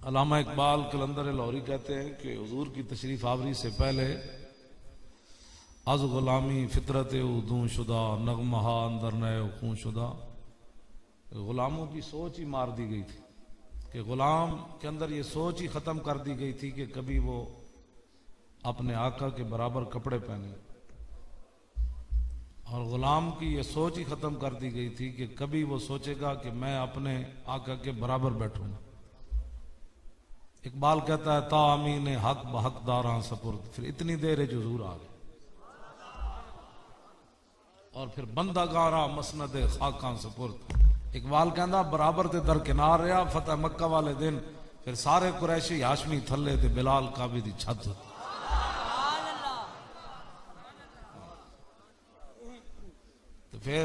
अल्लामा इकबाल कलंदर लाहौरी कहते हैं कि हुजूर की तशरीफ आवरी से पहले अज गुलामी फितरत उदू शुदा नगमहा अंदर नए खून शुदा, गुलामों की सोच ही मार दी गई थी कि गुलाम के अंदर ये सोच ही ख़त्म कर दी गई थी कि कभी वो अपने आका के बराबर कपड़े पहने, और गुलाम की ये सोच ही ख़त्म कर दी गई थी कि कभी वो सोचेगा कि मैं अपने आका के बराबर बैठूंगा। इकबाल कहता है ता अमीन हक बहकदारां सपुर्द, फिर इतनी देर है हुजूर आ गए और फिर बंदा गारा मसनद खाकां सपुर्द। इकबाल कहता बराबर ते दरकिनार रहा फतेह मक्का वाले दिन, फिर सारे कुरैशी हाशमी थले ते बिलाल काबी दी छत। तो फिर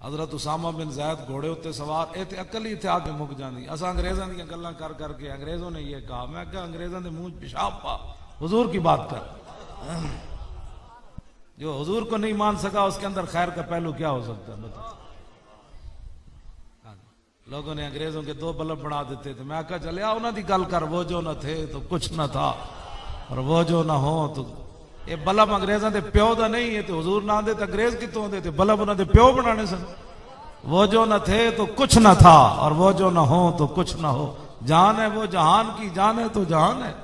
हजरत उसामा बिन जैद घोड़े उत्ते सवार, ये तो अकल ही इत्थे आके मुक जाती। असा अंग्रेजों दी गल्लां कर करके अंग्रेजों ने ये कहा, मैं क्या अंग्रेजों के मुंह पेशाब पा, हुजूर की बात कर। जो हुजूर को नहीं मान सका उसके अंदर खैर का पहलू क्या हो सकता है बता। लोगों ने अंग्रेजों के दो बल्ब बना देते थे, मैं कहा चलिया उन्होंने गल कर, वो जो न थे तो कुछ न था और वो जो न हो तो ये बल्ब अंग्रेजों के प्यो का नहीं है, तो हुजूर ना दे तो अंग्रेज कितों आते थे, बल्ब उन्होंने प्यो बनाने सन। वो जो न थे तो कुछ न था और वो जो न हो तो कुछ न हो, जान है वो जहान की, जान है तो जहान है।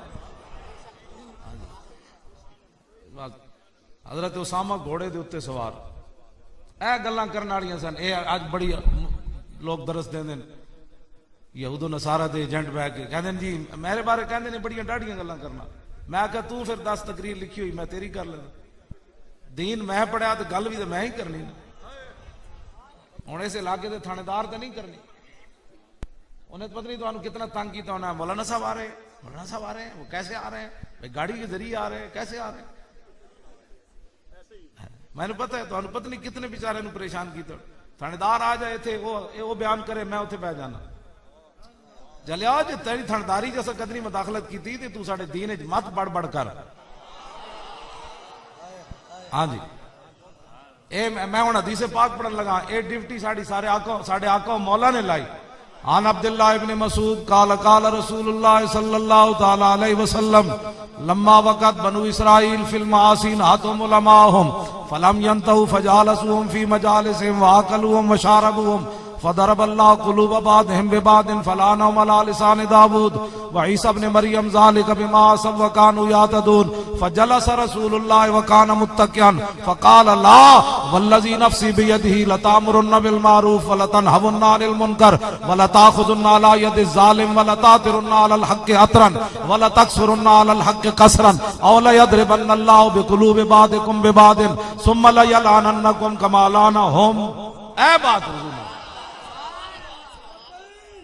हजरत उसामा घोड़े के उत्ते सवार ए गल्लां करने वालियां सन। ये अज बड़ी लोग दरस देंदे यहूदो नसारा दे एजेंट बह के कहते जी मेरे बारे कहते ने बड़ियां डाढ़ियां गल्लां करना। मैं कहा तू फिर 10 तकरीर लिखी हुई मैं तेरी कर लेना, दीन मैं पढ़िया तो गल भी तो मैं ही करनी ना। हुण इस इलाके के थानेदार तो नहीं करनी, उन्हें पता नहीं तुहानू कितना तंग किया होना। मौलाना साहब आ रहे हैं, मौलाना साहब आ रहे हैं, वो कैसे आ रहे हैं भाई, गाड़ी के जरिए आ रहे हैं, कैसे आ रहे हैं। मैंने पता है तुहानू पता नहीं कितने बेचारे परेशान किया। थानेदार आ जाए थे वो बयान करे, मैं उत्थे बह जाना। जलिया जे तेरी थानेदारी जैसा कदरी मुदाखलत की थी तू साडे दीन च मत बढ़ बढ़ कर। हाँ जी, ए मैं हुण हदीस पाक पढ़न लगा, ए ड्यूटी साडी साडे आका मौला ने लाई। आन अब्दुल्लाह इब्न मसूद काल काल रसूलुल्लाह सल्लल्लाहु तआला अलैहि वसल्लम लम्मा वक़त बनु इस्राइल फिल मासीन हातुम उलमाहुम फलम यंतहु फजालसुहुम फी मजालिसिहिम वाकलुहुम वशारबुहुम फदरबल्लाहु कुलूब बादिहिम बिबादिन फलानहुम अला लिसान दाऊद व ईसा इब्न मरियम ज़ालिका बिमा सब व कानू यातदून फजलस रसूलुल्लाह व कान मुत्तकियन फकाल ला वल्लज़ी नफ्सी बियदिही लतामुरुन्न बिल मारूफ व लतनहवुन्न अनिल मुनकर व लताखुजुन्न अला यदिज़ ज़ालिम व लतातिरुन्न अलल हक़्क़ि अतरन व लतकसुरुन्न अलल हक़्क़ि कसरन औ लयद्रिबन्न अल्लाहु बिकुलूबि बादिकुम बिबादिन सुम्मा लयलअनन्नकुम कमा लानहुम। ए बात हुजूर।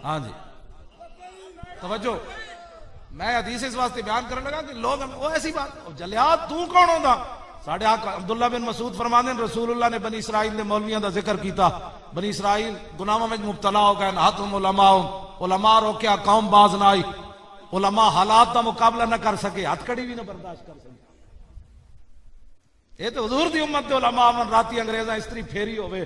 हाँ जी तवज्जो, मैं हदीस इस वास्ते बयान करने लगा कि लोग वो ऐसी बात जलिया तू कौन होता। साढ़े आका अब्दुल्ला बिन मसूद फरमाते हैं रसूलुल्लाह ने बनी इसराइल के मौलवियों का जिक्र किया। बनी इसराइल गुनाहों में मुब्तला हो गए, हाथुम उलमा रोकिया, कौम बाज ना आई, उलमा हालात का मुकाबला न कर सके, हथकड़ी भी न बर्दाश्त कर सके। ये तो हुजूर दी उम्मत उलमा राती अंग्रेजा स्त्री फेरी होवे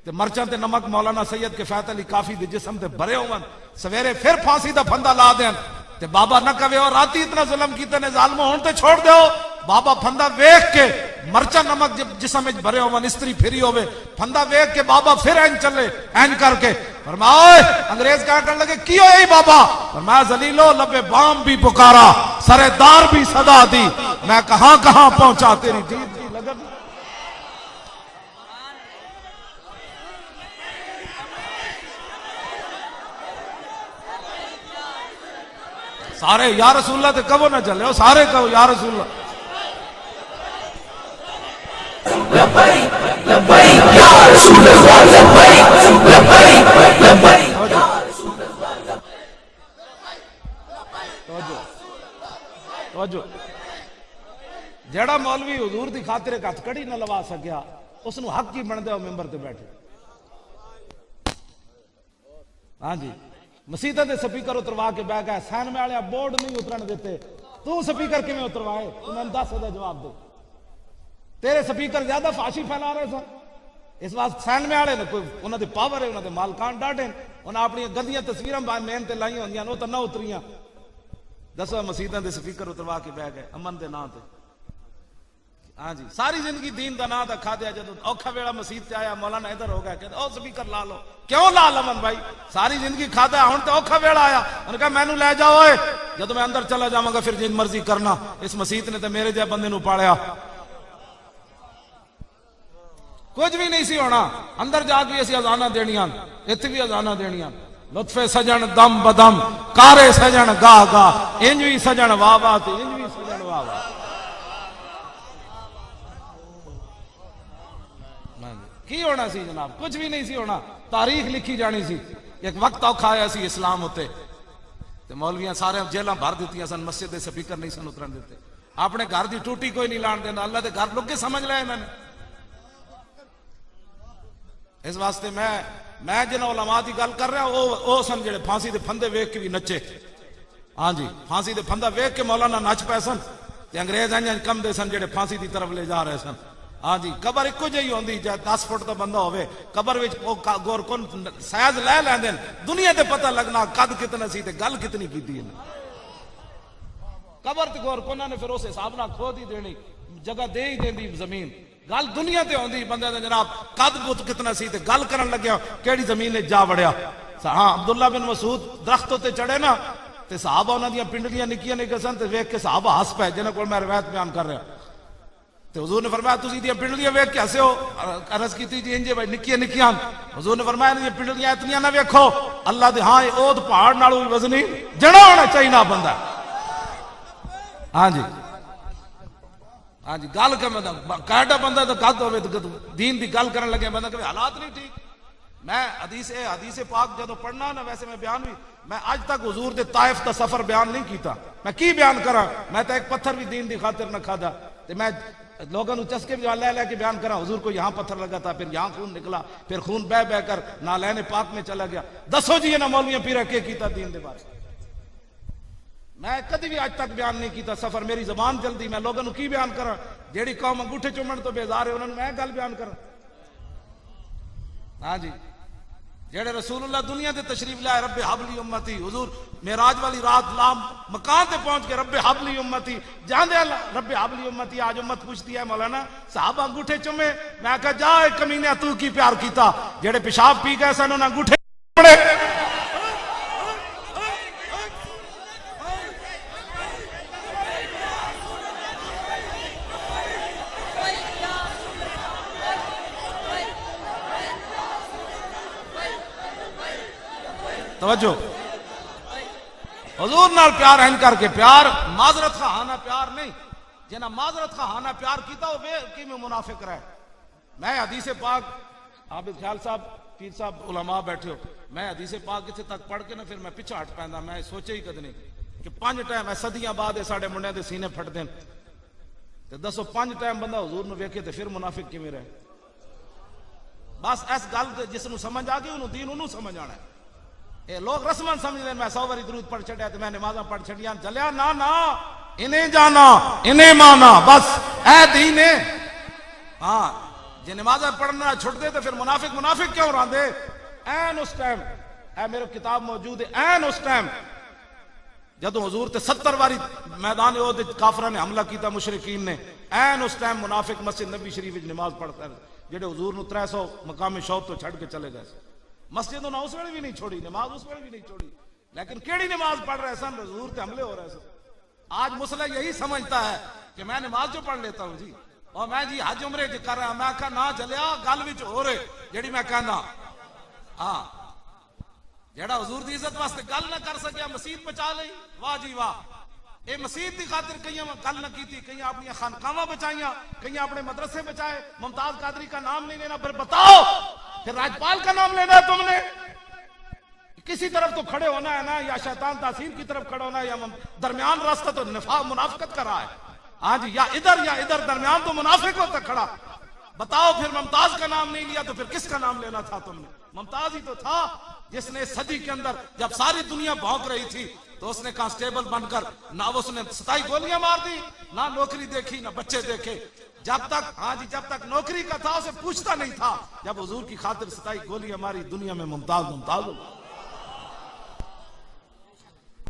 ते मरचां ते नमक मौलाना सैयद किफायत अली काफी दे जिस्म ते भरे होवन, सवेरे फिर फांसी दा फंदा ला देन ते बाबा न कवे और राती इतना जुल्म कीते ने जालिमो हुण ते छोड़ दो। बाबा फंदा वेख के मरचा नमक जिस्म विच भरे होवन, स्त्री फिरी होवे, फंदा वेख के बाबा फिर एन चले एन करके फरमाए अंग्रेज क्या करने लगे की होई बाबा, फरमाया जलीलो लबे बाम भी पुकारा सरेदार भी सदा दी, मैं कहां कहां पहुंचा तेरी दीद की लगन। सारे या रसूलुल्लाह ते कबो ना चले हो, सारे कहो या रसूलुल्लाह। लब्बैक लब्बैक या रसूलुल्लाह, लब्बैक लब्बैक लब्बैक या रसूलुल्लाह। तवज्जो, जेड़ा मौलवी हुजूर दी खातिर एक हथकड़ी न लवा सकिया उसनु हक की बनदे हो मिंबर ते बैठे। हाँ जी, मसीता के स्पीकर उतरवा के बह गए, सैनमे वाले बोर्ड नहीं उतरन देते, तू स्पीकर किवें उतरवाए, तू मैं 10 का जवाब दे। तेरे स्पीकर ज्यादा फाशी फैला रहे सन, इस वास्ते सैनमे वाले ने कोई उन्होंने पावर है, उन्होंने मालकान डाटे उन्हें अपनी गंदियां तस्वीर मेहनत लाई होंगे वो तो ना उतरियां। दसो मसीतां के स्पीकर उतरवा के बह गए अमन के नां ते। हाँ जी, सारी जिंदगी दीन का नाम खा दिया, जो औखा वेला मसीत से आया मौलाना इधर हो गया, कहते ओ स्पीकर ला लो। क्यों ला लमन भाई, सारी जिंदगी खादा, हुण तो औखा वेला आया। उन्होंने कहा मैनू लै जाओ, जब मैं अंदर चला जावांगा फिर जिन मर्जी करना। इस मसीत ने तो मेरे जै बंदे नू पालिया, कुछ भी नहीं सी होना। अंदर जाके असीं अजाना देनियां, इत्थे भी अजाना देनियां। लुत्फे सजन दम बदम, कारे सजन गाह गाह, इंज भी सजन वाह वाह, इंज भी सजन वाह वाह। की होना सी जनाब, कुछ भी नहीं सी होना। तारीख लिखी जानी सी। एक वक्त औखा आया सी इस्लाम उत्ते, ते मौलवियां सारे जेलां भर दित्तियां सन, मस्जिद दे स्पीकर नहीं सन उतरन दिते। अपने घर की टूटी कोई नहीं लाण देंदा, अल्लाह दे घर लुके समझ लिया इन्होंने। इस वास्ते मैं जिन्हां उलमा की गल कर रहा, वो सन जेड़े फांसी दे फंदे वेख के भी नचे। हाँ जी, फांसी दे फंदा वेख के मौलाना नच पै सन, ते अंग्रेज इंज कम दे सन जेड़े फांसी की तरफ ले जा रहे सन। हाँ जी, कबर इको जी होंगी, चाहे 10 फुट का बंदा होवे, कबर विच गोर कौन साइज लै लैंदे, दुनिया ते पता लगना कद कितना सी ते गल कितनी की। कबर ते गोर कोना ने फिर उस हिसाब नाल खोद ही देनी, जगह दे ही देंदी जमीन। गल दुनिया ते होंदी बंदे दा जनाब कद बुत कितना सी ते गल करन लग्या केड़ी जमीन ने जा वड़िया। हाँ, अब्दुल्ला बिन मसूद दरख्त ते चढ़े ना, ते साहबा उन्हां दियां पिंडलियां निक्कियां निक्कियां सन, ते वेख के साहबा हस पै, जिन्हां कोल मैं रवायत बयान कर रहा। तो हुजूर ने फरमाया तुसीं इहदियां पिंडलियां वेख के हसे हो? अर्ज कीती जी इंजे भाई निक्कियां निक्कियां। हुजूर ने फरमाया इहदियां पिंडलियां इतनियां ना वेखो, अल्लाह दे हाँ ओद पहाड़ नालों भी वजनी जड़ा होना चाहिए ना बंदा। हाँ जी, हाँ जी, गल कर कायदा बंदा तो कद होवे, दीन की गल करन लगे बंदा कभी हालात नहीं ठीक। मैं हदीस पाक जदों पढ़ना ना, वैसे मैं बयान भी, मैं अज तक हुजूर दे ताइफ का सफर बयान नहीं किया। मैं की बयान करा, मैं तो एक पत्थर भी दीन की खातिर न खादा, ते मैं लोगों को चस्के भी लै लै के बयान करा। हुजूर को यहाँ पत्थर लगा था, फिर यहाँ खून निकला, फिर खून बह बह कर नालैन पाक में चला गया। दसो जी ना मौलवियां पीर के किया दीन दे बारे। मैं कभी भी आज तक बयान नहीं किया, सफर मेरी जबान चलती, मैं लोगों को की बयान करा। जेड़ी कौम अंगूठे चुमन तो बेजार है उन्होंने मैं गल बयान करा। हाँ जी, जेड़े रसूलुल्लाह दुनिया के तशरीफ लाए, रब्बे हबली उम्मती, हुजूर मेराज वाली रात लाम मकान पे पहुंच के रब्बे हबली उम्मती जाने रब्बे हबली उम्मती। आज उम्मत पूछती है मौलाना साहब अंगूठे चुमे, मैं कहा जा कमीने तू की प्यार किया, जेड़े पेशाब पी गए सन उन्हें अंगूठे चुमे। तवज्जो, हुजूर नाल प्यार है करके, प्यार माजरत का हाना प्यार नहीं। जिन्हें माजरत का हाना प्यार किया वो कि में मुनाफिक रहे। मैं हदीस पाक, आबिद ख्याल साहब पीर साहब उलमा बैठे हो, मैं हदीस पाक इतने तक पढ़ के ना फिर मैं पिछा हट पैंदा। मैं सोचे ही कद नहीं कि 5 टाइम है सदियां बाद साढ़े मुंडिया के सीने फटते हैं, तो दसो 5 टाइम बंदा हुजूर नूं वेखे तो फिर मुनाफिक किवें रहे। बस इस गल जिसनूं समझ आ गई उन्होंने दीन उन्होंने समझ आना है। ये लोग रस्मन समझते हैं, मैं 100 बारी दरूद पढ़ छड़िया तो मैं नमाजा पढ़ छड़िया चलिया, ना ना इन्हें जाना इन्हें माना, बस ऐ दीन है। हाँ, जे नमाजा पढ़ना छुड़ते तो फिर मुनाफिक मुनाफिक क्यों रहते। ऐन उस टाइम ऐ मेरे किताब मौजूद है, ऐन उस टाइम जदों हुजूर ते 70 बारी मैदान ओहद काफरां ने हमला किया मुशरिकीन ने, ऐन उस टाइम मुनाफिक मस्जिद नबी शरीफ में नमाज पढ़ता है, जेडे हुजूर नूं 300 मकाम शौक तो छड़ के चले गए। मस्जिद उन्होंने उस वेले भी नहीं छोड़ी, नमाज उस वेले भी नहीं छोड़ी, लेकिन केड़ी नमाज पढ़ रहे सन, हुजूर ते हमले हो रहे सन। आज मुसला यही समझता है कि मैं नमाज जो पढ़ लेता हूं जी, और मैं जी हज उमरे च कर रहा, मैं आखा ना चलिया गल विच हो रहे जेड़ी मैं कहना। हाँ, जेड़ा हुजूर दी इज्जत वास्ते गल ना कर सकिया मसीत बचा ली, वाह जी वाह। ये मसीत की खातिर कई गल न की, कई अपनी खानकावां बचाइया, कई अपने मदरसे बचाए। मुमताज कादरी का नाम नहीं लेना, फिर बताओ फिर राजपाल का नाम लेना है तुमने। किसी तरफ तो खड़े होना है ना, या शैतान तासीर की तरफ खड़े होना है, या दरमियान रास्ता तो मुनाफिकत का रहा है। हाँ जी, या इधर दरमियान तो मुनाफिक होता खड़ा। बताओ फिर मुमताज का नाम नहीं लिया तो फिर किसका नाम लेना था तुमने? मुमताज ही तो था जिसने सदी के अंदर जब सारी दुनिया भौंक रही थी तो उसने कांस्टेबल बनकर ना उसने 27 गोलियां मार दी, ना नौकरी देखी, ना बच्चे देखे। जब तक हाँ जी जब तक नौकरी का था उसे पूछता नहीं था, जब हुजूर की खातिर 27 गोलियां मारी दुनिया में मुमताज मुमताज